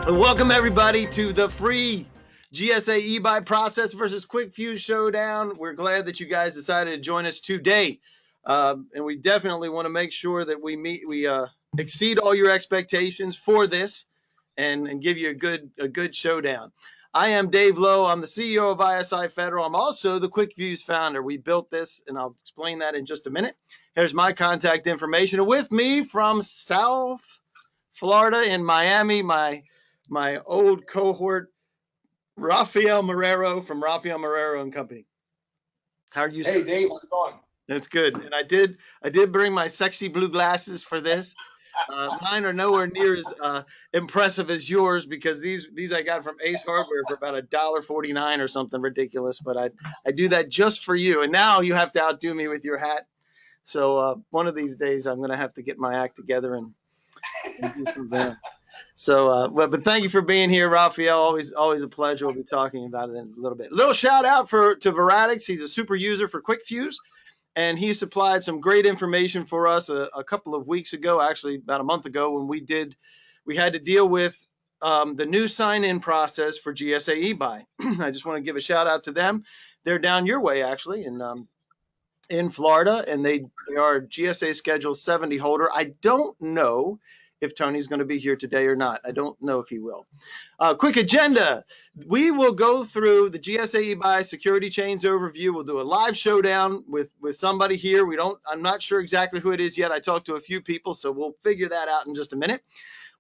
Welcome everybody to the free GSA eBuy process versus QuikFuse Showdown. We're glad that you guys decided to join us today, and we definitely want to make sure that we exceed all your expectations for this, and give you a good showdown. I am Dave Lowe. I'm the CEO of ISI Federal. I'm also the QuikFuse founder. We built this, and I'll explain that in just a minute. Here's my contact information. With me from South Florida in Miami, my old cohort, Rafael Marrero from Rafael Marrero and Company. How are you, sir? Hey, Dave, how's it going? That's good. And I did bring my sexy blue glasses for this. Mine are nowhere near as impressive as yours, because these I got from Ace Hardware for about $1.49 or something ridiculous. But I do that just for you. And now you have to outdo me with your hat. So one of these days I'm going to have to get my act together and do something. So, but thank you for being here, Rafael. Always a pleasure. We'll be talking about it in a little bit. Little shout out to Veradix. He's a super user for QuikFuse, and he supplied some great information for us a couple of weeks ago, actually about a month ago, when we had to deal with the new sign-in process for GSA eBuy. I just want to give a shout out to them. They're down your way, actually, in Florida, and they are GSA Schedule 70 holder. I don't know if Tony's going to be here today or not. I don't know if he will. Quick agenda. We will go through the GSA eBuy security chains overview. We'll do a live showdown with somebody here. I'm not sure exactly who it is yet. I talked to a few people, so we'll figure that out in just a minute.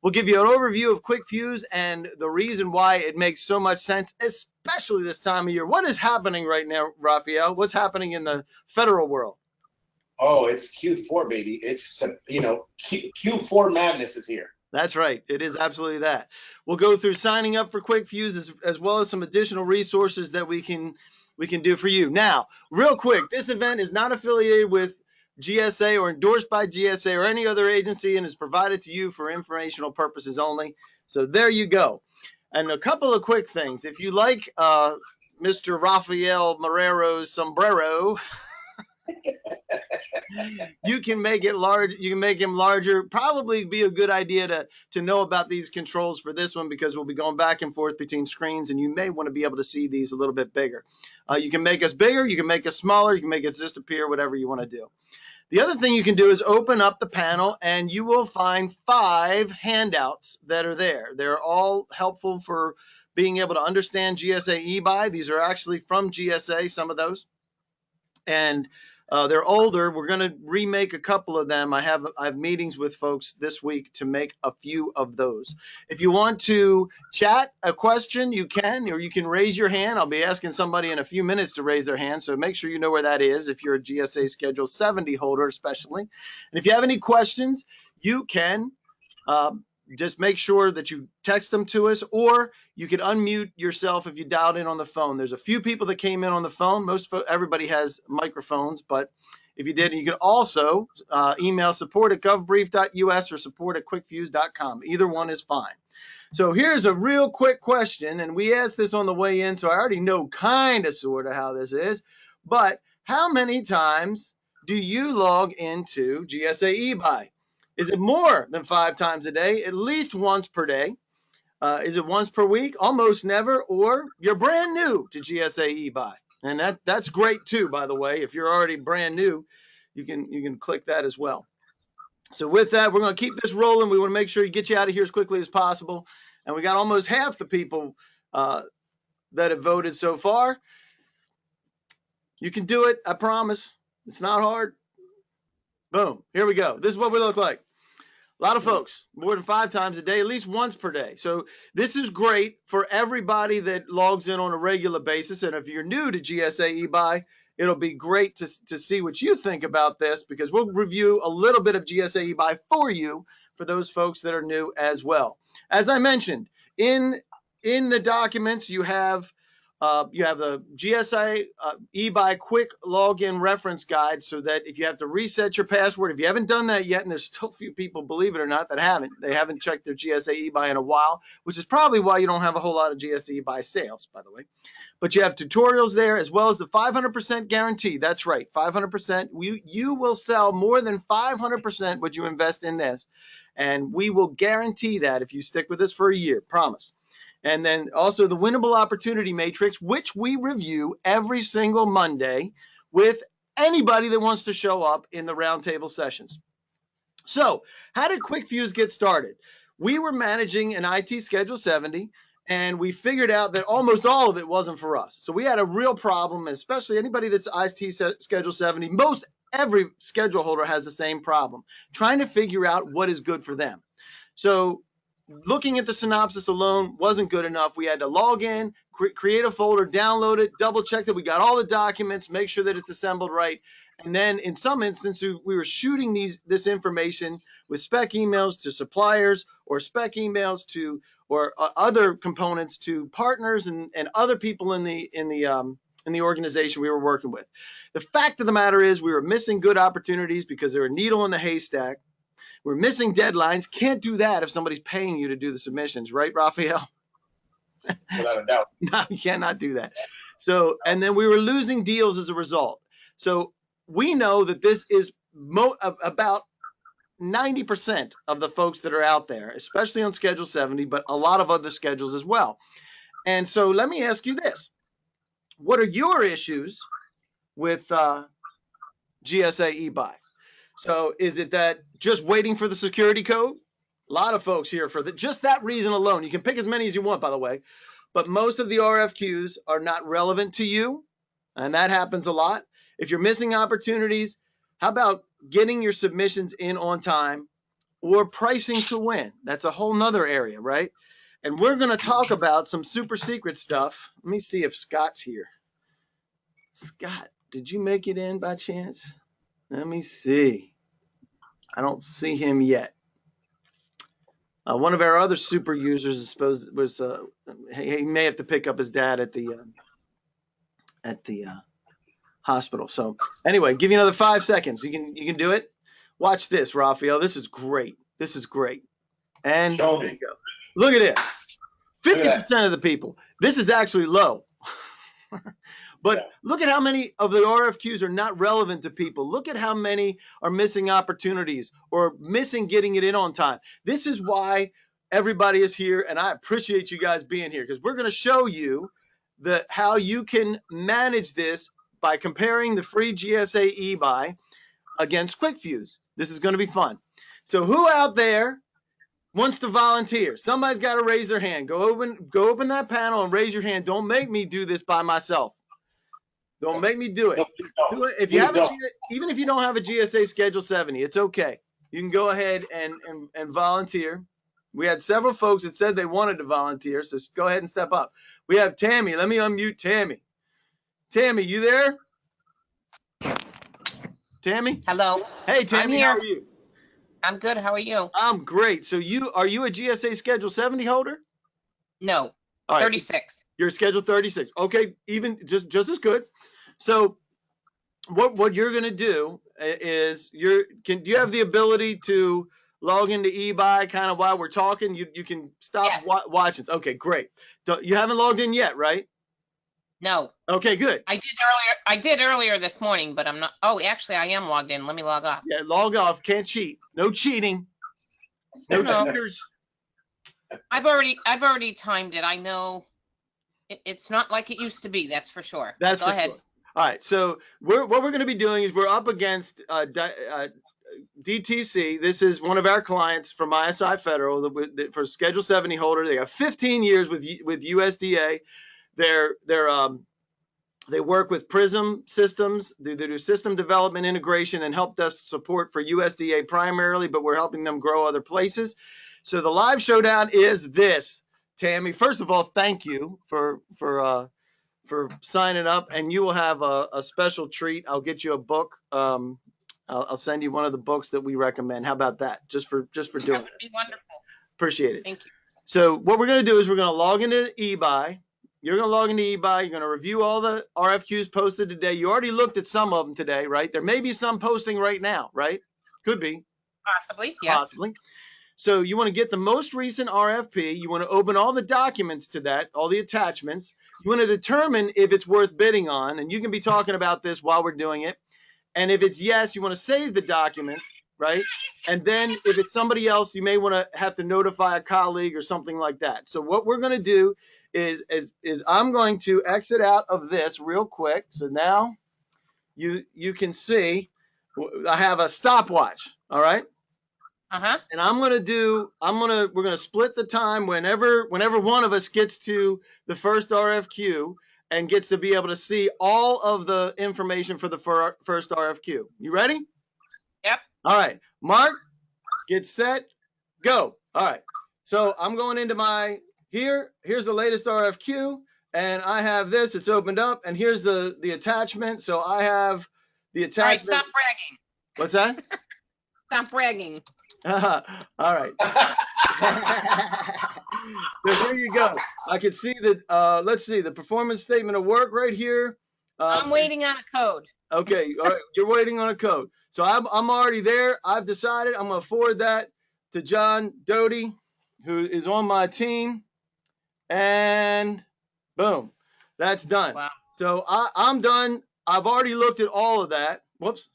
We'll give you an overview of QuikFuse and the reason why it makes so much sense, especially this time of year. What is happening right now, Rafael? What's happening in the federal world? Oh, it's Q4, baby. It's, Q4 madness is here. That's right. It is absolutely that. We'll go through signing up for QuikFuse as well as some additional resources that we can do for you. Now, real quick, this event is not affiliated with GSA or endorsed by GSA or any other agency, and is provided to you for informational purposes only. So there you go. And a couple of quick things. If you like Mr. Rafael Marrero's sombrero, you can make it large. You can make him larger. Probably be a good idea to know about these controls for this one, because we'll be going back and forth between screens, and you may want to be able to see these a little bit bigger. You can make us bigger. You can make us smaller. You can make it disappear, whatever you want to do. The other thing you can do is open up the panel, and you will find 5 handouts that are there. They're all helpful for being able to understand GSA eBuy. These are actually from GSA, some of those. And they're older. We're going to remake a couple of them. I have meetings with folks this week to make a few of those. If you want to chat a question, you can, or you can raise your hand. I'll be asking somebody in a few minutes to raise their hand, so make sure you know where that is if you're a GSA Schedule 70 holder especially. And if you have any questions, you can just make sure that you text them to us, or you can unmute yourself if you dialed in on the phone. There's a few people that came in on the phone. Everybody has microphones, but if you did, you could also email support@govbrief.us or support@quickfuse.com. Either one is fine. So here's a real quick question, and we asked this on the way in, so I already know kind of sort of how this is, but how many times do you log into GSA eBuy? Is it more than 5 times a day? At least once per day? Is it once per week? Almost never? Or you're brand new to GSA eBuy? And that's great too, by the way. If you're already brand new, you can click that as well. So with that, we're going to keep this rolling. We want to make sure you get you out of here as quickly as possible. And we got almost half the people that have voted so far. You can do it. I promise. It's not hard. Boom. Here we go. This is what we look like. A lot of folks, more than 5 times a day, at least once per day. So this is great for everybody that logs in on a regular basis. And if you're new to GSA eBuy, it'll be great to see what you think about this, because we'll review a little bit of GSA eBuy for you, for those folks that are new as well. As I mentioned, in the documents, you have You have the GSA eBuy quick login reference guide, so that if you have to reset your password, if you haven't done that yet, and there's still a few people, believe it or not, that they haven't checked their GSA eBuy in a while, which is probably why you don't have a whole lot of GSA eBuy sales, by the way. But you have tutorials there, as well as the 500% guarantee. That's right, 500%. You will sell more than 500% what you invest in this, and we will guarantee that if you stick with us for a year, promise. And then also the winnable opportunity matrix, which we review every single Monday with anybody that wants to show up in the roundtable sessions. So how did QuikFuse get started? We were managing an IT Schedule 70, and we figured out that almost all of it wasn't for us. So we had a real problem, especially anybody that's IT Schedule 70. Every schedule holder has the same problem, trying to figure out what is good for them. So looking at the synopsis alone wasn't good enough. We had to log in, create a folder, download it, double check that we got all the documents, make sure that it's assembled right. And then in some instances, we were shooting this information with spec emails to suppliers, or spec emails to, or other components to partners and other people in the organization we were working with. The fact of the matter is we were missing good opportunities because they were a needle in the haystack. We're missing deadlines. Can't do that if somebody's paying you to do the submissions, right, Raphael? Without a doubt. No, you cannot do that. So, and then we were losing deals as a result. So we know that this is about 90% of the folks that are out there, especially on Schedule 70, but a lot of other schedules as well. And so let me ask you this. What are your issues with GSA eBuy? So is it that just waiting for the security code? A lot of folks here for just that reason alone. You can pick as many as you want, by the way, but most of the RFQs are not relevant to you, and that happens a lot. If you're missing opportunities, how about getting your submissions in on time, or pricing to win? That's a whole nother area, right? And we're going to talk about some super secret stuff. Let me see if Scott's here. Scott, did you make it in by chance? Let me see. I don't see him yet. One of our other super users he may have to pick up his dad at the hospital. So anyway, give you another 5 seconds. You can do it. Watch this, Raphael. This is great. This is great. And Show me. There you go. Look at this. 50% of the people. This is actually low. But look at how many of the RFQs are not relevant to people. Look at how many are missing opportunities or missing getting it in on time. This is why everybody is here, and I appreciate you guys being here, because we're going to show you how you can manage this by comparing the free GSA eBuy against QuikFuse. This is going to be fun. So who out there wants to volunteer? Somebody's got to raise their hand. Go open that panel and raise your hand. Don't make me do this by myself. Don't make me do it. Do it. If you have even if you don't have a GSA Schedule 70, it's okay. You can go ahead and volunteer. We had several folks that said they wanted to volunteer, so go ahead and step up. We have Tammy. Let me unmute Tammy. Tammy, you there? Tammy? Hello. Hey, Tammy, how are you? I'm good. How are you? I'm great. So are you a GSA Schedule 70 holder? No. All right. 36. You're Schedule 36. Okay, even just as good. So what you're going to do is do you have the ability to log into eBuy kind of while we're talking? You can stop watching. Okay, great. You haven't logged in yet, right? No. Okay, good. I did earlier this morning, but I'm not. Oh, actually, I am logged in. Let me log off. Yeah, log off. Can't cheat. No cheating. No cheaters. I've already timed it. I know it's not like it used to be. That's for sure. Go ahead. Sure. All right. So what we're going to be doing is we're up against DTC. This is one of our clients from ISI Federal for Schedule 70 holder. They have 15 years with USDA. They work with Prism Systems. They do system development, integration, and help desk support for USDA primarily, but we're helping them grow other places. So the live showdown is this, Tammy. First of all, thank you for signing up, and you will have a special treat. I'll get you a book. I'll send you one of the books that we recommend. How about that? Just for doing this. Be wonderful. Appreciate it. Thank you. So what we're going to do is we're going to log into eBuy. You're going to log into eBuy. You're going to review all the RFQs posted today. You already looked at some of them today, right? There may be some posting right now, right? Could be. Possibly, yes. Possibly. So you want to get the most recent RFP. You want to open all the documents to that, all the attachments. You want to determine if it's worth bidding on. And you can be talking about this while we're doing it. And if it's yes, you want to save the documents, right? And then if it's somebody else, you may want to have to notify a colleague or something like that. So what we're going to do is I'm going to exit out of this real quick. So now you can see I have a stopwatch. All right. And we're going to split the time whenever one of us gets to the first RFQ and gets to be able to see all of the information for the first RFQ. You ready? Yep. All right. Mark, get set, go. All right. So I'm going into here's the latest RFQ, and I have this. It's opened up, and here's the attachment. So I have the attachment. All right, stop bragging. What's that? Stop bragging. All right. So here you go. I can see that. Let's see the performance statement of work right here. I'm waiting on a code. Okay. All right. You're waiting on a code. So I'm already there. I've decided I'm going to forward that to John Doty, who is on my team. And boom, that's done. Wow. So I'm done. I've already looked at all of that. Whoops.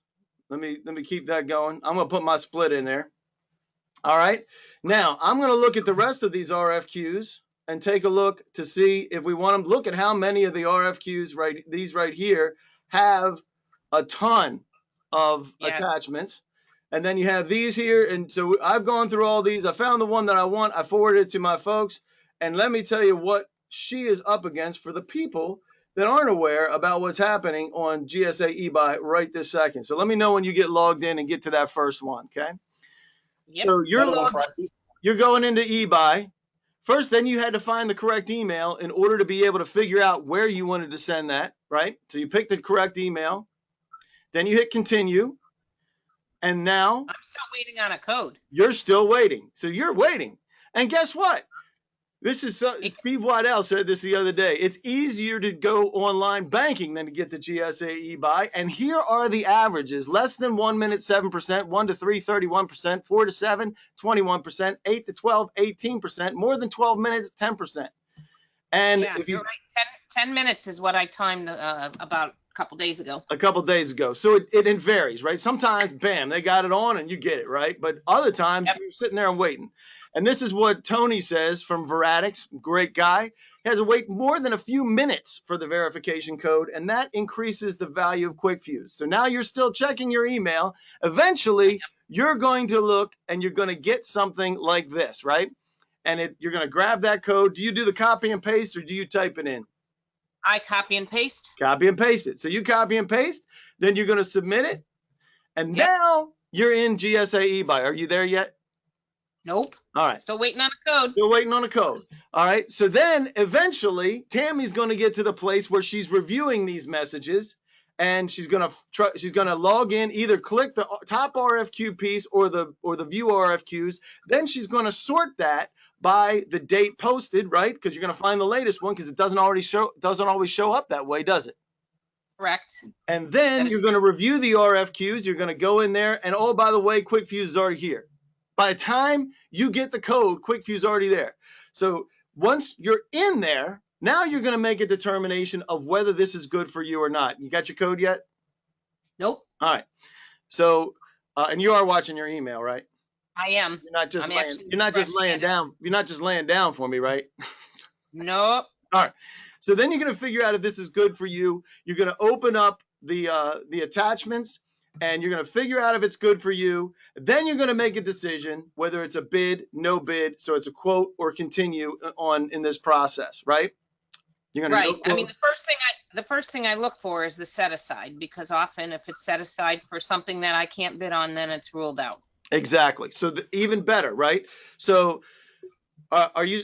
Let me keep that going. I'm going to put my split in there. All right. Now I'm going to look at the rest of these RFQs and take a look to see if we want to look at how many of the RFQs, these right here, have a ton of attachments. And then you have these here. And so I've gone through all these. I found the one that I want. I forwarded it to my folks. And let me tell you what she is up against for the people that aren't aware about what's happening on GSA eBuy right this second. So let me know when you get logged in and get to that first one. Okay. Yep. So you're going into eBuy. First, then you had to find the correct email in order to be able to figure out where you wanted to send that, right? So you pick the correct email. Then you hit continue. And now I'm still waiting on a code. You're still waiting. So you're waiting. And guess what? Steve Waddell said this the other day. It's easier to go online banking than to get the GSA eBuy. And here are the averages. Less than 1 minute, 7%, 1 to 3, 31%, 4 to 7, 21%, 8 to 12, 18%, more than 12 minutes, 10%. And if you're right. 10 minutes is what I timed about a couple days ago. So it varies, right? Sometimes, bam, they got it on and you get it, right? But other times you're sitting there and waiting. And this is what Tony says from Veratics, great guy. He has to wait more than a few minutes for the verification code, and that increases the value of QuikFuse. So now you're still checking your email. Eventually, you're going to look and you're going to get something like this, right? And you're going to grab that code. Do you do the copy and paste or do you type it in? I copy and paste. Copy and paste it. So you copy and paste, then you're going to submit it. And now you're in GSA eBuy. Are you there yet? Nope. All right. Still waiting on a code. Still waiting on a code. All right. So then eventually Tammy's going to get to the place where she's reviewing these messages and she's going to log in, either click the top RFQ piece or the view RFQs. Then she's going to sort that by the date posted, right? Because you're going to find the latest one because it doesn't always show up that way, does it? Correct. And then you're going to review the RFQs. You're going to go in there and, oh, by the way, QuikFuse is already here. By the time you get the code, QuikFuse is already there. So once you're in there, now you're going to make a determination of whether this is good for you or not. You got your code yet? Nope. All right. So, and you are watching your email, right? I am. You're not just laying down. You're not just laying down for me, right? Nope. All right. So then you're going to figure out if this is good for you. You're going to open up the attachments. And you're going to figure out if it's good for you. Then you're going to make a decision whether it's a bid, no bid, so it's a quote or continue on in this process, right? You're going to I mean, the first thing I look for is the set aside, because often if it's set aside for something that I can't bid on, then it's ruled out. Exactly. So even better, right? So are you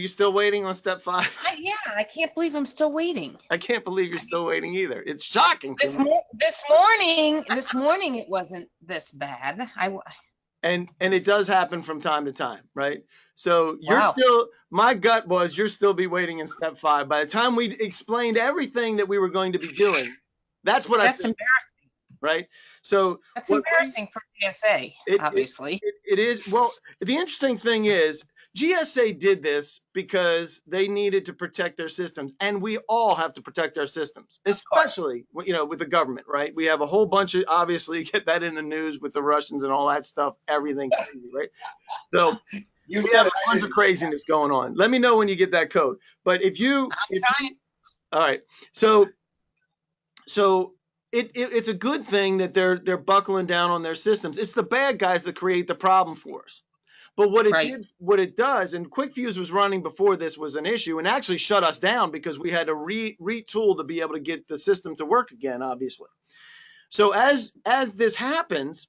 still waiting on step 5? Yeah, I can't believe I'm still waiting. I can't believe you're still waiting either. It's shocking to me. This morning it wasn't this bad. And it does happen from time to time, right? So you're Wow. still, my gut was you're still be waiting in step 5. By the time we explained everything that we were going to be doing, that's what I That's feel, embarrassing. right? So That's what embarrassing for GSA, it, obviously. it is. Well, the interesting thing is GSA did this because they needed to protect their systems, and we all have to protect our systems, especially with the government, right? We have a whole bunch of, obviously, get that in the news with the Russians and all that stuff, everything crazy, right? So You we said have it, a bunch of craziness going on. Let me know when you get that code. But if you, all right, so it's a good thing that they're buckling down on their systems. It's the bad guys that create the problem for us. But what it does, and QuikFuse was running before this was an issue, and actually shut us down because we had to retool to be able to get the system to work again, obviously. So as this happens,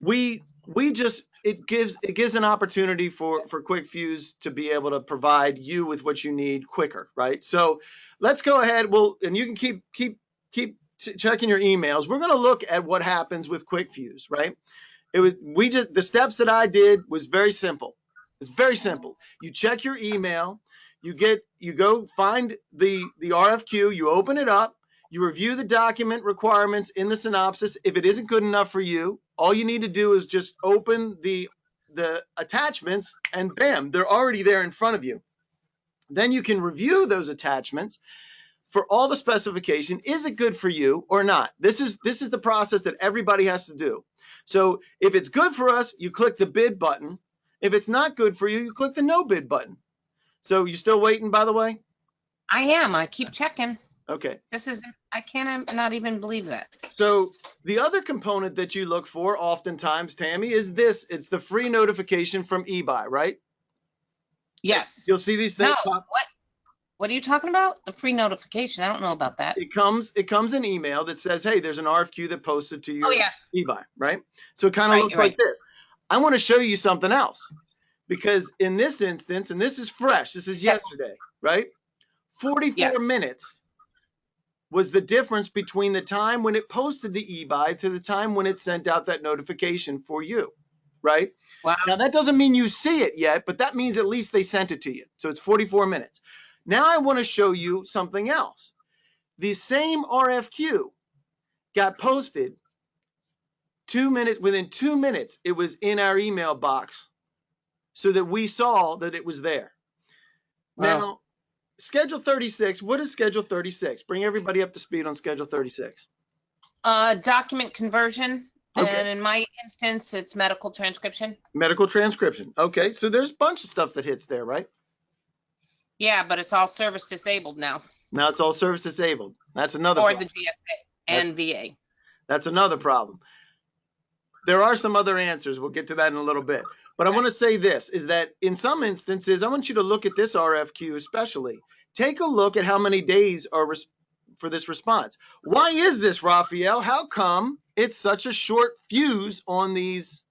it gives an opportunity for QuikFuse to be able to provide you with what you need quicker, right? So let's go ahead. And you can keep checking your emails. We're going to look at what happens with QuikFuse, right? The steps that I did was very simple. It's very simple. You check your email, you go find the RFQ, you open it up, you review the document requirements in the synopsis. If it isn't good enough for you, all you need to do is just open the attachments, and bam, they're already there in front of you. Then you can review those attachments for all the specification. Is it good for you or not? This is the process that everybody has to do. So if it's good for us, you click the bid button. If it's not good for you, you click the no bid button. So you still waiting, by the way? I am. I keep checking. Okay. I can't not even believe that. So the other component that you look for oftentimes, Tammy, is this. It's the free notification from eBuy, right? Yes. You'll see these things pop. What are you talking about? The free notification. I don't know about that. It comes in email that says, hey, there's an RFQ that posted to your eBuy, right? So it kind of looks like this. I want to show you something else, because in this instance, and this is fresh, this is yesterday, right? 44 minutes was the difference between the time when it posted to eBuy to the time when it sent out that notification for you, right? Wow. Now, that doesn't mean you see it yet, but that means at least they sent it to you. So it's 44 minutes. Now I want to show you something else. The same RFQ got posted 2 minutes. Within 2 minutes, it was in our email box so that we saw that it was there. Wow. Now, Schedule 36, what is Schedule 36? Bring everybody up to speed on Schedule 36. Document conversion. Okay. And in my instance, it's medical transcription. Medical transcription. Okay, so there's a bunch of stuff that hits there, right? Yeah, but it's all service disabled now. Now it's all service disabled. That's another problem. Or the GSA and VA. That's another problem. There are some other answers. We'll get to that in a little bit. But I want to say this, is that in some instances, I want you to look at this RFQ especially. Take a look at how many days are for this response. Why is this, Raphael? How come it's such a short fuse on these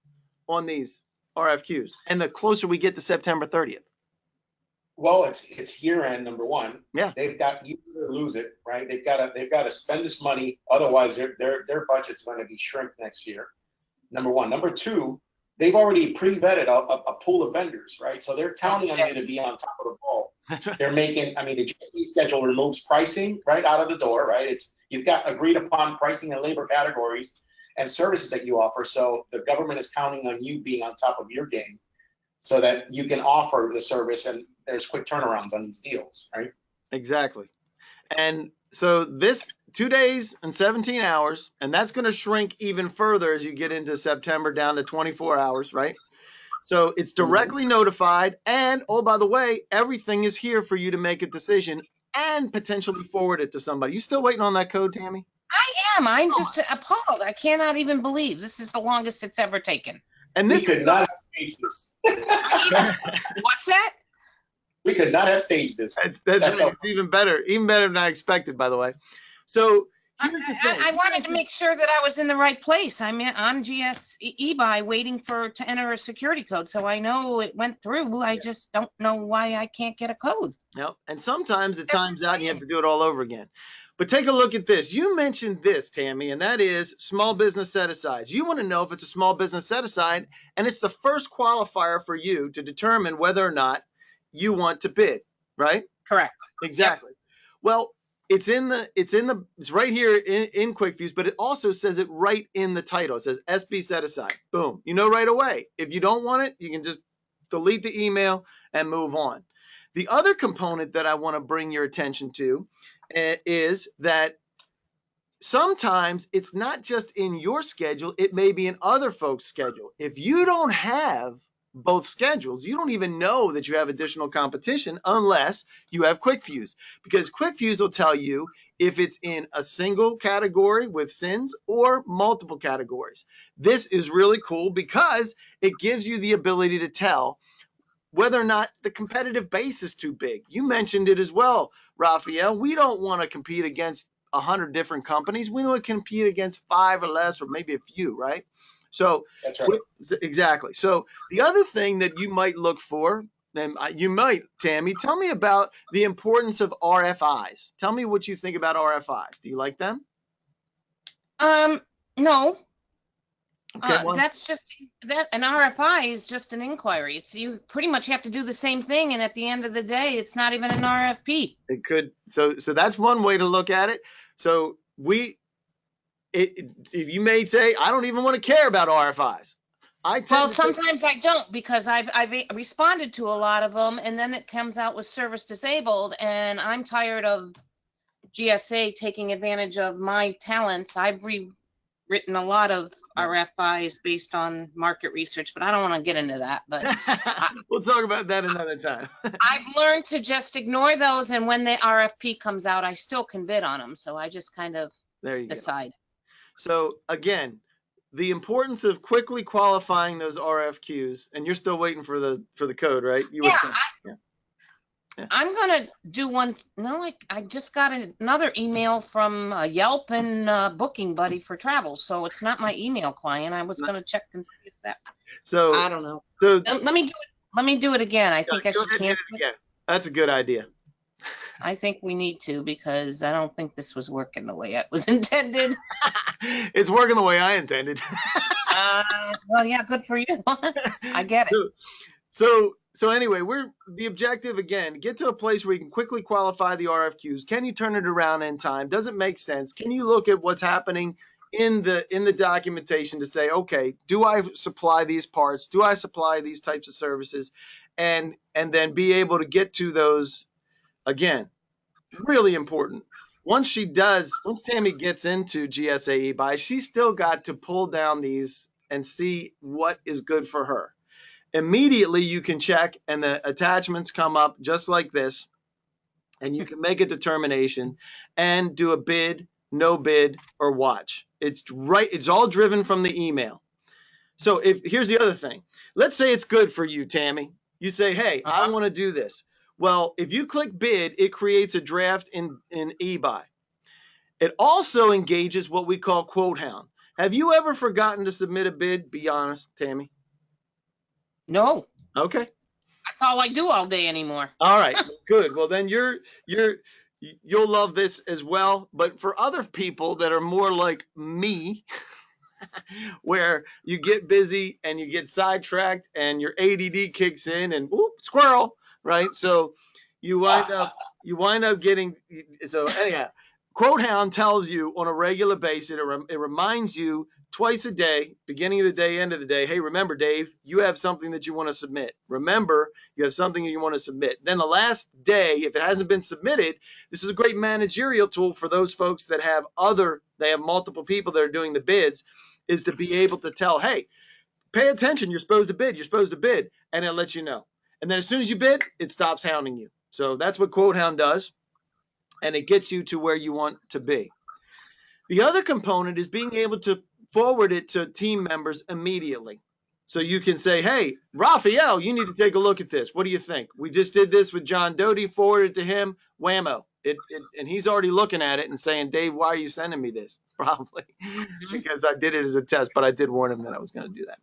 RFQs? And the closer we get to September 30th. Well, it's year end, number one. Yeah. They've got use it or lose it, right? They've got to spend this money, otherwise their budget's going to be shrink next year. Number one. Number two, they've already pre-vetted a pool of vendors, right? So they're counting on you to be on top of the ball. They're making, I mean, the GSA schedule removes pricing right out of the door, right? You've got agreed upon pricing and labor categories and services that you offer. So the government is counting on you being on top of your game so that you can offer the service and there's quick turnarounds on these deals, right? Exactly. And so this 2 days and 17 hours, and that's going to shrink even further as you get into September down to 24 hours, right? So it's directly notified. And, oh, by the way, everything is here for you to make a decision and potentially forward it to somebody. You still waiting on that code, Tammy? I am. I'm just appalled. I cannot even believe this is the longest it's ever taken. And this is not stages. What's that? We could not have staged this. That's right. It's even better than I expected, by the way. So here's the thing. I wanted to make sure that I was in the right place. I'm on eBuy waiting to enter a security code, so I know it went through. I just don't know why I can't get a code. Yep. And sometimes it times out and you have to do it all over again. But take a look at this. You mentioned this, Tammy, and that is small business set-asides. You want to know if it's a small business set-aside, and it's the first qualifier for you to determine whether or not you want to bid, right? Correct. Exactly. Yep. Well, it's right here in QuikFuse, but it also says it right in the title. It says SB set aside. Boom. You know right away. If you don't want it, you can just delete the email and move on. The other component that I want to bring your attention to is that sometimes it's not just in your schedule, it may be in other folks' schedule. If you don't have both schedules, you don't even know that you have additional competition unless you have QuikFuse, because QuikFuse will tell you if it's in a single category with sins or multiple categories. This is really cool because it gives you the ability to tell whether or not the competitive base is too big. You mentioned it as well, Raphael. We don't want to compete against 100 different companies. We want to compete against 5 or less, or maybe a few, right? So That's right. Exactly. So the other thing that you might look for, and you might, Tammy, tell me about the importance of RFIs. Tell me what you think about RFIs. Do you like them? No. Okay, well, that's just that an RFI is just an inquiry. It's you pretty much have to do the same thing, and at the end of the day, it's not even an RFP. It could. So that's one way to look at it. So if you may say, I don't even want to care about RFIs. Sometimes I don't, because I've responded to a lot of them, and then it comes out with service disabled, and I'm tired of GSA taking advantage of my talents. I've written a lot of RFIs based on market research, but I don't want to get into that. But we'll talk about that another time. I've learned to just ignore those, and when the RFP comes out, I still can bid on them. So I just kind of decide. Go. So again, the importance of quickly qualifying those RFQs, and you're still waiting for the code, right? Yeah. I'm gonna do one. No, I just got another email from Yelp and Booking Buddy for travel, so it's not my email client. I was gonna check and see if that. So I don't know. So let me do it. Let me do it again. I think I should cancel it again. That's a good idea. I think we need to, because I don't think this was working the way it was intended. It's working the way I intended. Well, yeah, good for you. I get it. So anyway, the objective again, get to a place where you can quickly qualify the RFQs. Can you turn it around in time? Does it make sense? Can you look at what's happening in the documentation to say, okay, do I supply these parts? Do I supply these types of services? And then be able to get to those, again, really important. Once Tammy gets into GSA eBuy, she's still got to pull down these and see what is good for her. Immediately you can check, and the attachments come up just like this, and you can make a determination and do a bid, no bid, or watch. It's all driven from the email. So here's the other thing. Let's say it's good for you, Tammy. You say, hey, I want to do this. Well, if you click bid, it creates a draft in eBuy. It also engages what we call Quote Hound. Have you ever forgotten to submit a bid? Be honest, Tammy. No. Okay. That's all I do all day anymore. All right. Good. Well, then you'll love this as well. But for other people that are more like me, where you get busy and you get sidetracked and your ADD kicks in and whoop, squirrel, right? So you wind up getting, so anyhow, Quote Hound tells you on a regular basis, it reminds you twice a day, beginning of the day, end of the day, hey, remember, Dave, you have something that you want to submit. Remember, you have something that you want to submit. Then the last day, if it hasn't been submitted, this is a great managerial tool for those folks that have multiple people that are doing the bids, is to be able to tell, hey, pay attention, you're supposed to bid, and it lets you know. And then as soon as you bid, it stops hounding you. So that's what Quote Hound does, and it gets you to where you want to be. The other component is being able to forward it to team members immediately. So you can say, hey, Raphael, you need to take a look at this. What do you think? We just did this with John Doty, forwarded it to him, whammo. And he's already looking at it and saying, Dave, why are you sending me this? Probably because I did it as a test, but I did warn him that I was going to do that.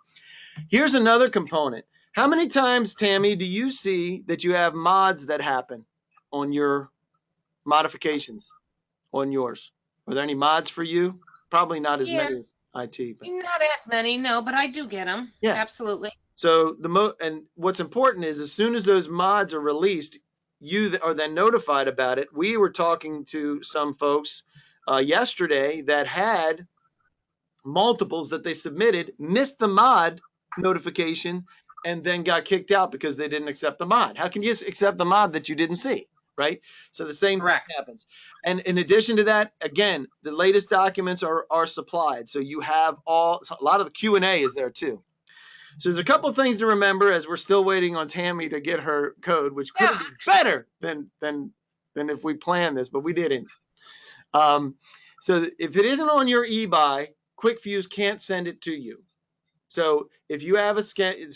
Here's another component. How many times, Tammy, do you see that you have mods that happen on your modifications? on yours? Were there any mods for you? Probably not as Yeah, many as IT, but not as many, no, but I do get them. yeah. Absolutely. So and what's important is as soon as those mods are released, you are then notified about it. We were talking to some folks yesterday that had multiples that they submitted, missed the mod notification, and then got kicked out because they didn't accept the mod. How can you accept the mod that you didn't see? Right. So the same thing Correct. happens. And in addition to that, again, the latest documents are supplied. So you have a lot of the Q&A is there too. So there's a couple of things to remember as we're still waiting on Tammy to get her code, which could be better than if we planned this, but we didn't. So if it isn't on your eBuy, QuikFuse can't send it to you. So if you have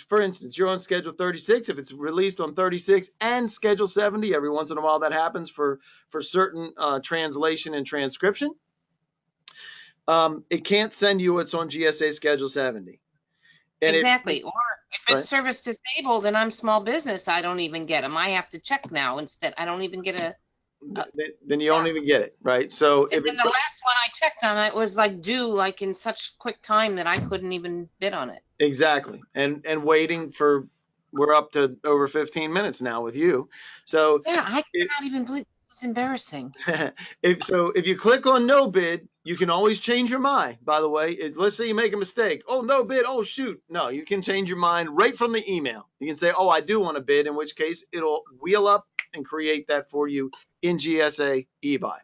for instance, you're on schedule 36, if it's released on 36 and schedule 70, every once in a while that happens for certain translation and transcription, it can't send you what's on GSA schedule 70. And exactly. Or if it's service disabled and I'm small business, I don't even get them. I have to check now instead. I don't even get a. Then you don't even get it, right? So and then the last one I checked on it was like due like in such quick time that I couldn't even bid on it. Exactly. And waiting for, we're up to over 15 minutes now with you. So yeah, I cannot even believe this is embarrassing. If you click on no bid, you can always change your mind. By the way, let's say you make a mistake. Oh, no bid. Oh, shoot. No, you can change your mind right from the email. You can say, oh, I do want to bid, in which case it'll wheel up and create that for you in GSA eBuy.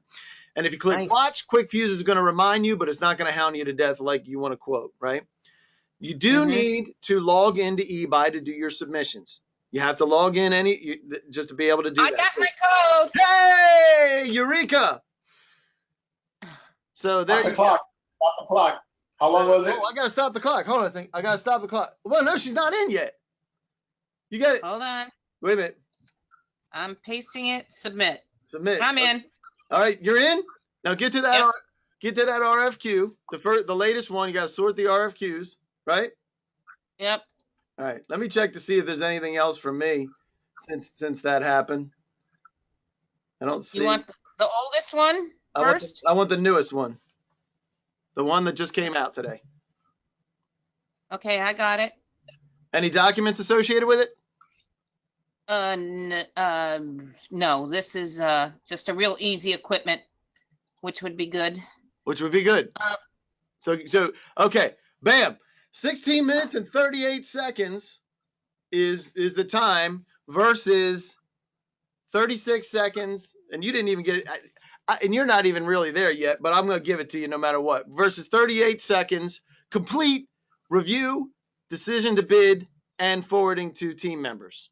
And if you click watch, QuikFuse is going to remind you, but it's not going to hound you to death like you want to quote, right? You do need to log into eBuy to do your submissions. You have to log in just to be able to do that. I got my code. Hey, Eureka! So there you go. Stop the clock. How long was it? Oh, I gotta stop the clock. Hold on a second. I gotta stop the clock. Well, no, she's not in yet. You got it. Hold on. Wait a minute. I'm pasting it. Submit. Submit. I'm in. All right, you're in. Now get to that. Yep. Get to that RFQ. The latest one. You gotta sort the RFQs, right? Yep. All right. Let me check to see if there's anything else from me since that happened. I don't see. You want the oldest one first? I want the newest one. The one that just came out today. Okay, I got it. Any documents associated with it? No. This is just a real easy equipment, which would be good. Which would be good. So okay, bam. 16 minutes and 38 seconds is the time versus 36 seconds, and you didn't even get it. And you're not even really there yet, but I'm going to give it to you no matter what. Versus 38 seconds, complete review, decision to bid, and forwarding to team members.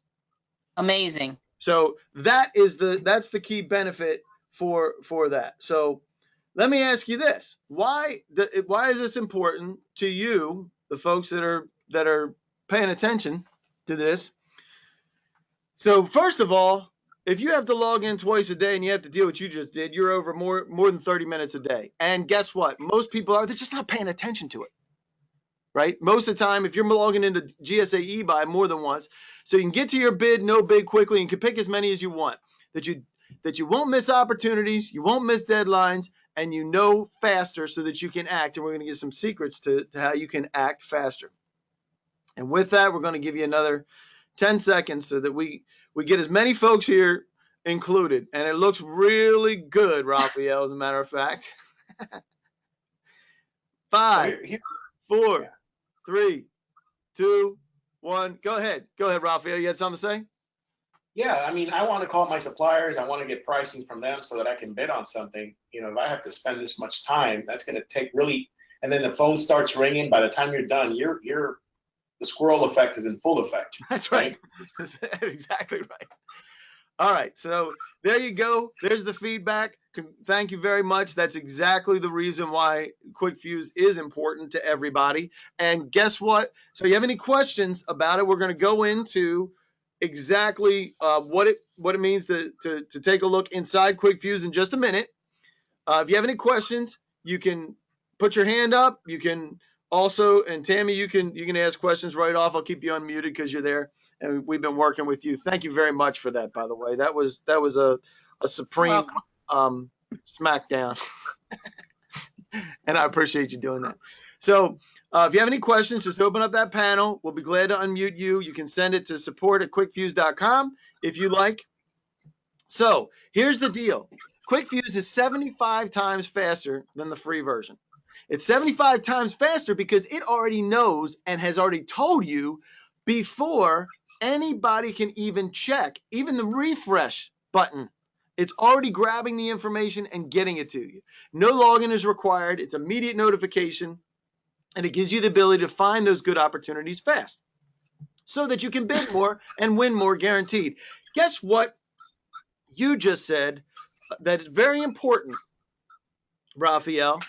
Amazing. So that's the key benefit for that. So let me ask you this: why is this important to you, the folks that are paying attention to this? So first of all, if you have to log in twice a day and you have to deal with what you just did, you're over more than 30 minutes a day. And guess what? Most people they're just not paying attention to it, right? Most of the time, if you're logging into GSA eBuy more than once, so you can get to your bid, no bid quickly, and you can pick as many as you want, that you won't miss opportunities, you won't miss deadlines, and you know faster so that you can act. And we're going to get some secrets to how you can act faster. And with that, we're going to give you another 10 seconds so that we get as many folks here included. And it looks really good, Raphael, as a matter of fact. 5, 4, 3, 2, 1. Go ahead, Raphael. You had something to say? Yeah, I mean, I want to call my suppliers. I want to get pricing from them so that I can bid on something. You know, if I have to spend this much time, that's going to take really. And then the phone starts ringing. By the time you're done, the squirrel effect is in full effect. That's right. That's exactly right. All right. So there you go. There's the feedback. Thank you very much. That's exactly the reason why QuikFuse is important to everybody. And guess what? So you have any questions about it? We're going to go into exactly what it means to take a look inside QuikFuse in just a minute. If you have any questions, you can put your hand up. You can also, and Tammy, you can ask questions right off. I'll keep you unmuted because you're there, and we've been working with you. Thank you very much for that, by the way. That was a supreme smackdown. And I appreciate you doing that. So if you have any questions, just open up that panel. We'll be glad to unmute you. You can send it to support@QuikFuse.com if you like. So here's the deal. QuikFuse is 75 times faster than the free version. It's 75 times faster because it already knows and has already told you before anybody can even check, even the refresh button. It's already grabbing the information and getting it to you. No login is required. It's immediate notification, and it gives you the ability to find those good opportunities fast so that you can bid more and win more guaranteed. Guess what you just said that is very important, Raphael,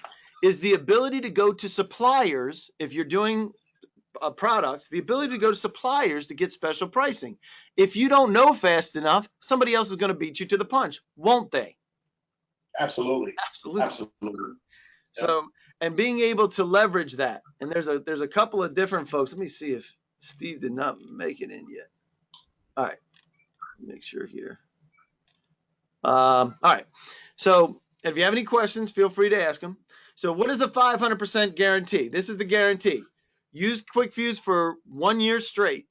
is the ability to go to suppliers if you're doing products, the ability to go to suppliers to get special pricing. If you don't know fast enough, somebody else is going to beat you to the punch, won't they? Absolutely. Absolutely. Absolutely. So, and being able to leverage that, and there's a couple of different folks. Let me see if Steve did not make it in yet. All right, make sure here. All right. So if you have any questions, feel free to ask them. So what is the 500% guarantee? This is the guarantee. Use QuikFuse for 1 year straight.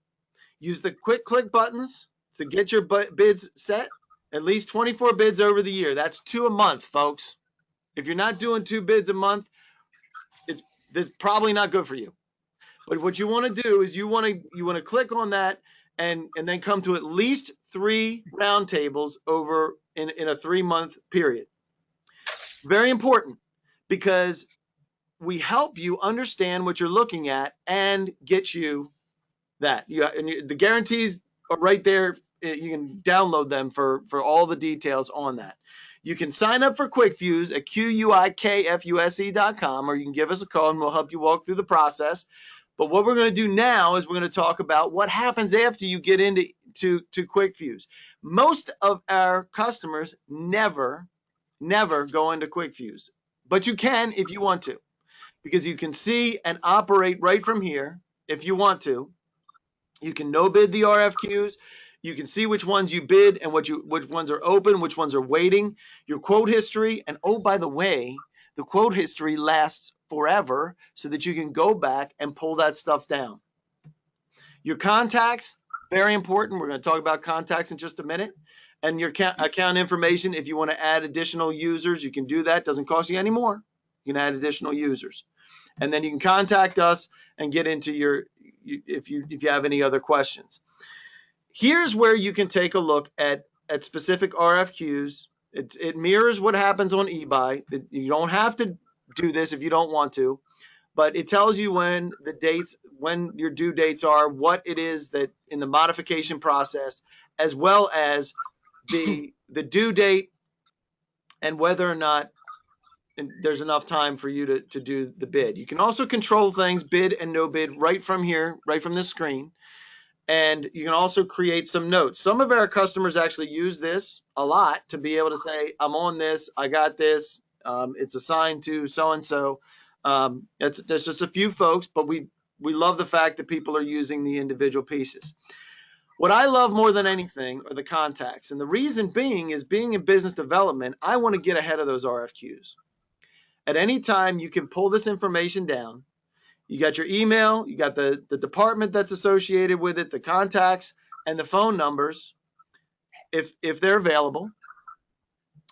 Use the quick click buttons to get your bids set. At least 24 bids over the year. That's 2 a month, folks. If you're not doing 2 bids a month, this probably not good for you. But what you want to do is you want to click on that and then come to at least 3 round tables over in a 3-month period. Very important, because we help you understand what you're looking at and get you that. The guarantees are right there. You can download them for all the details on that. You can sign up for QuikFuse at QuikFuse.com, or you can give us a call and we'll help you walk through the process. But what we're going to do now is we're going to talk about what happens after you get into QuikFuse. Most of our customers never go into QuikFuse, but you can if you want to, because you can see and operate right from here if you want to. You can no bid the RFQs. You can see which ones you bid and which ones are open, which ones are waiting, your quote history. And oh, by the way, the quote history lasts forever so that you can go back and pull that stuff down. Your contacts, very important. We're going to talk about contacts in just a minute. And your account information, if you want to add additional users, you can do that. Doesn't cost you any more. You can add additional users. And then you can contact us and get into if you have any other questions. Here's where you can take a look at specific RFQs. It mirrors what happens on eBuy. You don't have to do this if you don't want to, but it tells you when your due dates are, what it is that in the modification process, as well as the due date and whether or not there's enough time for you to do the bid. You can also control things, bid and no bid, right from here, right from this screen. And you can also create some notes. Some of our customers actually use this a lot to be able to say, I'm on this, I got this, it's assigned to so-and-so. There's just a few folks, but we love the fact that people are using the individual pieces. What I love more than anything are the contacts. And the reason being is, being in business development, I want to get ahead of those RFQs. At any time, you can pull this information down. You got your email, you got the department that's associated with it, the contacts, and the phone numbers, if they're available.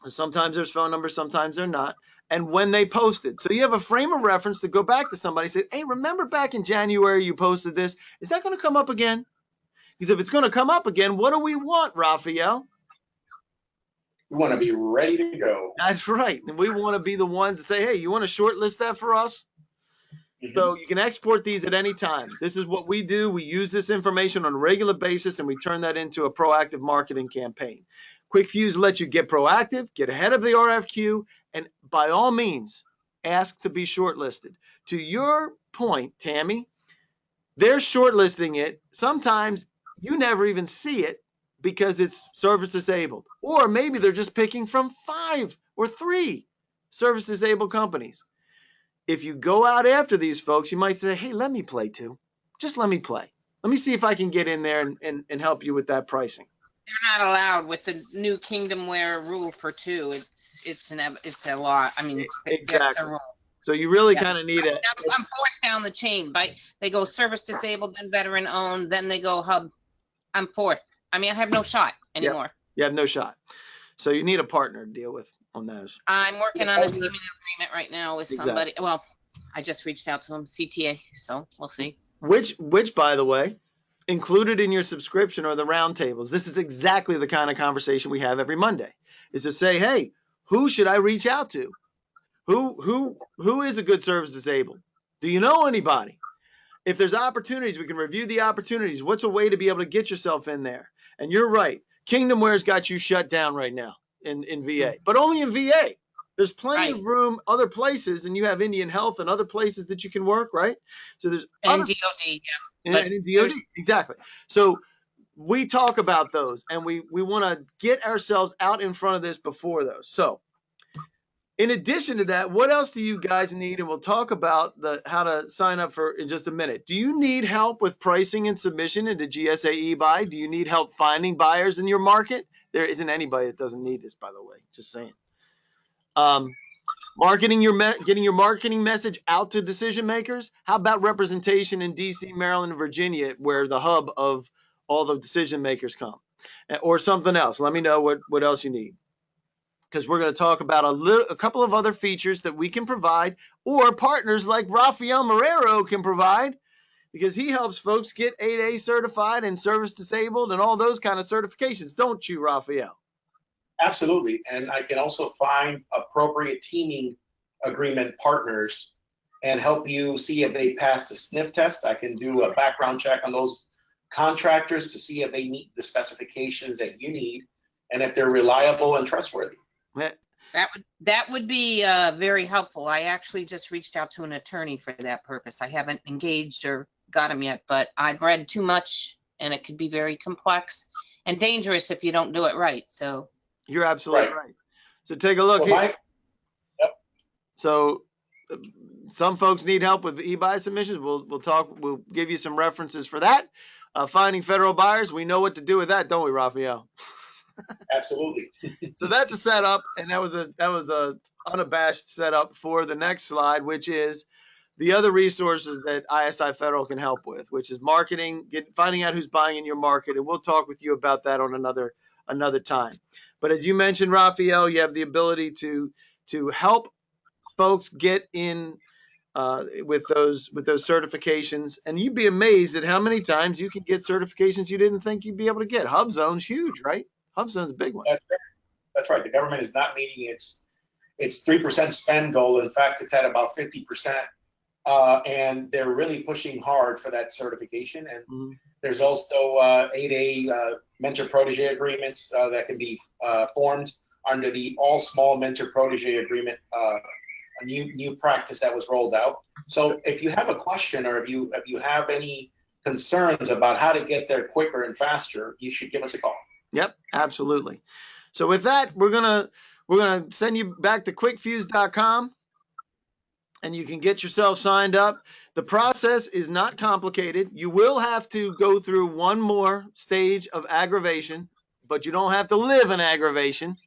Sometimes there's phone numbers, sometimes they're not. And when they posted. So you have a frame of reference to go back to somebody and say, hey, remember back in January you posted this? Is that going to come up again? Because if it's going to come up again, what do we want, Raphael? We want to be ready to go. That's right. And we want to be the ones that say, hey, you want to shortlist that for us? So you can export these at any time. This is what we do. We use this information on a regular basis, and we turn that into a proactive marketing campaign. QuikFuse lets you get proactive, get ahead of the RFQ, and by all means, ask to be shortlisted. To your point, Tammy, they're shortlisting it. Sometimes you never even see it because it's service disabled. Or maybe they're just picking from 5 or 3 service disabled companies. If you go out after these folks, you might say, hey, let me play too. Just let me play. Let me see if I can get in there and help you with that pricing. They're not allowed with the new Kingdomware rule for 2. It's a lot. I mean, that's the Exactly. rule. So you really Yeah. kind of need a. I'm 4th down the chain. They go service disabled, then veteran owned, then they go hub. I'm 4th. I mean, I have no shot Yep. anymore. You have no shot. So you need a partner to deal with on those. I'm working on a teaming agreement right now with somebody. Exactly. Well, I just reached out to him, CTA, so we'll see. Which, by the way, included in your subscription are the roundtables. This is exactly the kind of conversation we have every Monday. Is to say, hey, who should I reach out to? Who is a good service disabled? Do you know anybody? If there's opportunities, we can review the opportunities. What's a way to be able to get yourself in there? And you're right. Kingdomware's got you shut down right now in VA, but only in VA. There's plenty of room other places, and you have Indian Health and other places that you can work, right? So there's and other, DOD, yeah. and in DOD, exactly. So we talk about those, and we want to get ourselves out in front of this before those. So in addition to that, what else do you guys need? And we'll talk about how to sign up for in just a minute. Do you need help with pricing and submission into GSA eBuy? Do you need help finding buyers in your market? There isn't anybody that doesn't need this, by the way. Just saying. Getting your marketing message out to decision makers. How about representation in DC, Maryland, and Virginia, where the hub of all the decision makers come, or something else? Let me know what else you need, because we're going to talk about a couple of other features that we can provide, or partners like Rafael Marrero can provide, because he helps folks get 8A certified and service disabled and all those kind of certifications. Don't you, Rafael? Absolutely. And I can also find appropriate teaming agreement partners and help you see if they pass the sniff test. I can do a background check on those contractors to see if they meet the specifications that you need and if they're reliable and trustworthy. That would be very helpful. I actually just reached out to an attorney for that purpose. I haven't engaged or got him yet, but I've read too much, and it could be very complex and dangerous if you don't do it right. So you're absolutely right. So take a look here. So some folks need help with eBuy submissions. We'll give you some references for that. Finding federal buyers, we know what to do with that, don't we, Rafael? Absolutely. So that's a setup, and that was a unabashed setup for the next slide, which is the other resources that ISI Federal can help with, which is marketing, finding out who's buying in your market, and we'll talk with you about that on another time. But as you mentioned, Rafael, you have the ability to help folks get in with those certifications, and you'd be amazed at how many times you can get certifications you didn't think you'd be able to get. HubZone's huge, right? HubZone's a big one. That's right. The government is not meeting its 3% spend goal. In fact, it's at about 50%, and they're really pushing hard for that certification. And there's also 8A mentor protege agreements that can be formed under the all small mentor protege agreement, a new practice that was rolled out. So if you have a question, or if you have any concerns about how to get there quicker and faster, you should give us a call. Yep, absolutely. So with that, we're gonna send you back to QuikFuse.com, and you can get yourself signed up. The process is not complicated. You will have to go through one more stage of aggravation, but you don't have to live in aggravation.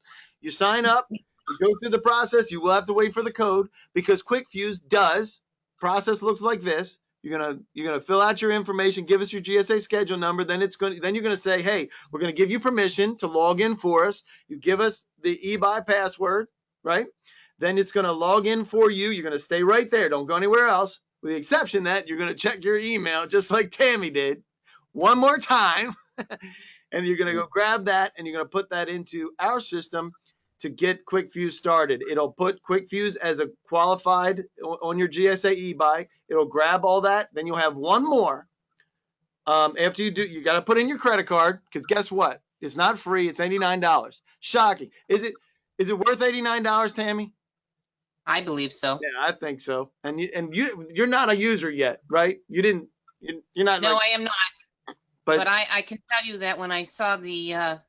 You sign up, you go through the process. You will have to wait for the code, because QuikFuse does. Process looks like this. You're gonna fill out your information, give us your GSA schedule number. Then you're gonna say, hey, we're gonna give you permission to log in for us. You give us the eBuy password, right? Then it's gonna log in for you. You're gonna stay right there. Don't go anywhere else, with the exception that you're gonna check your email just like Tammy did one more time, and you're gonna go grab that, and you're gonna put that into our system to get QuikFuse started. It'll put QuikFuse as a qualified on your GSA eBuy. It'll grab all that. Then you'll have one more. After you do, you got to put in your credit card, because guess what? It's not free. It's $89. Shocking. Is it worth $89, Tammy? I believe so. Yeah, I think so. And you're not a user yet, right? You're not. No, I am not. But I can tell you that when I saw the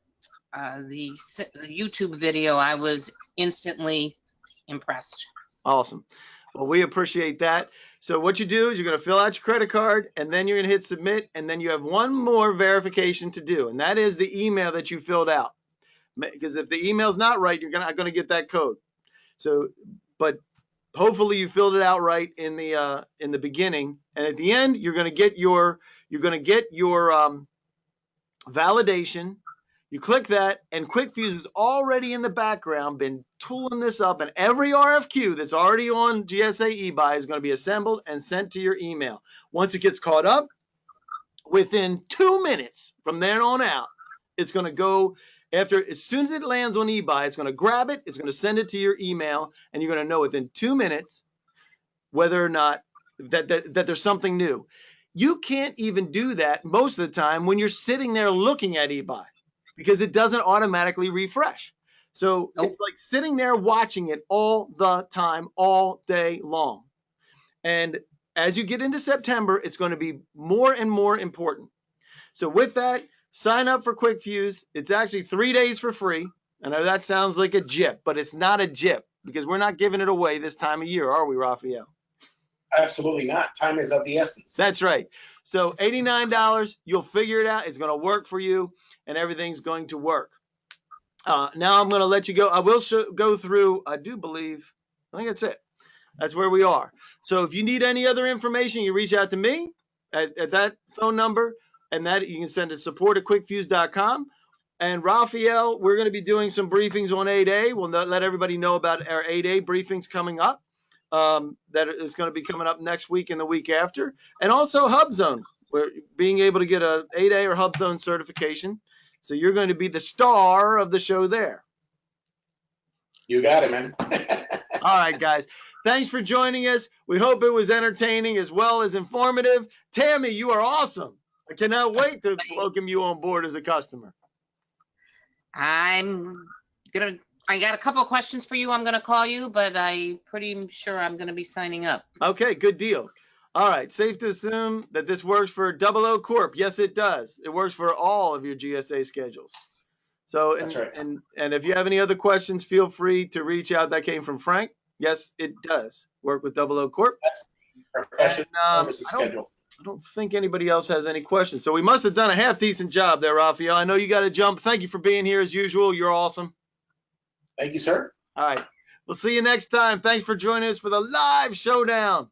YouTube video, I was instantly impressed. Awesome. Well, we appreciate that. So what you do is you're going to fill out your credit card, and then you're going to hit submit, and then you have one more verification to do, and that is the email that you filled out. Because if the email's not right, you're not going to get that code. So, but hopefully you filled it out right in the beginning, and at the end you're going to get your validation. You click that, and QuikFuse has already in the background been tooling this up, and every RFQ that's already on GSA eBuy is going to be assembled and sent to your email. Once it gets caught up, within 2 minutes from there on out, it's going to go as soon as it lands on eBuy, it's going to grab it, it's going to send it to your email, and you're going to know within 2 minutes whether or not that there's something new. You can't even do that most of the time when you're sitting there looking at eBuy, because it doesn't automatically refresh. So It's like sitting there watching it all the time, all day long. And as you get into September, it's going to be more and more important. So with that, sign up for QuikFuse. It's actually 3 days for free. I know that sounds like a jip, but it's not a jip, because we're not giving it away this time of year, are we, Raphael? Absolutely not. Time is of the essence. That's right. So $89, you'll figure it out. It's going to work for you, and everything's going to work. Now I'm going to let you go. I will go through, I think that's it. That's where we are. So if you need any other information, you reach out to me at that phone number, and that you can send to support@quickfuse.com. And Raphael, we're going to be doing some briefings on 8A. We'll let everybody know about our 8A briefings coming up. That is going to be coming up next week and the week after. And also HubZone. We're being able to get a 8A or HubZone certification. So you're going to be the star of the show there. You got it, man. All right, guys. Thanks for joining us. We hope it was entertaining as well as informative. Tammy, you are awesome. I cannot wait to welcome you on board as a customer. I got a couple of questions for you. I'm going to call you, but I'm pretty sure I'm going to be signing up. Okay, good deal. All right, safe to assume that this works for 00 Corp. Yes, it does. It works for all of your GSA schedules. So, That's right. And if you have any other questions, feel free to reach out. That came from Frank. Yes, it does work with 00 Corp. That's professional services schedule. I don't think anybody else has any questions. So we must have done a half decent job there, Raphael. I know you got to jump. Thank you for being here as usual. You're awesome. Thank you, sir. All right. We'll see you next time. Thanks for joining us for the live showdown.